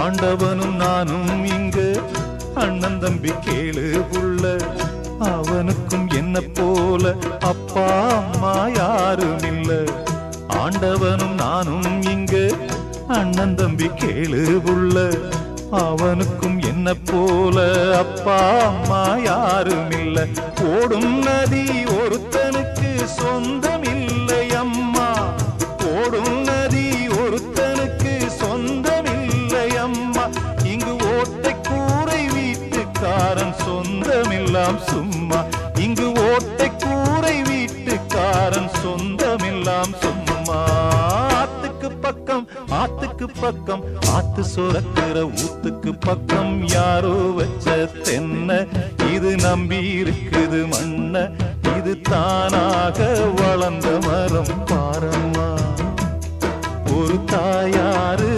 ஆண்டவனும் நானும் இங்கு அண்ணன் தம்பி கேளு புள்ள, அவனுக்கும் என்ன போல அப்பா அம்மா யாரும் இல்ல. ஆண்டவனும் நானும் இங்கு அண்ணன் தம்பி கேளு புள்ள, அவனுக்கும் என்ன போல அப்பா அம்மா யாரும் இல்ல. ஓடும் நதி ஒருத்தனுக்கு சொந்தம் இல்லை அம்மா, ஓடும் நதி ஒருத்தனுக்கு சொந்தம் இல்லை அம்மா. இங்கு ஓட்டை கூரை வீட்டுக்காரன் சொந்தமில்லாம் சும்மா, இங்கு ஓட்டை கூரை வீட்டுக்காரன் சொந்தமில்லாம் சும்மா. ஆத்துக்கு பக்கம் ஆத்துக்கு பக்கம் ஆத்து சுரக்கிற ஊத்துக்கு பக்கம் யாரோ வச்ச தென்ன, இது நம்பி இருக்குது மண்ண, இது தானாக வளர்ந்த மரம் பாரம்மா. ஒரு தாயாரு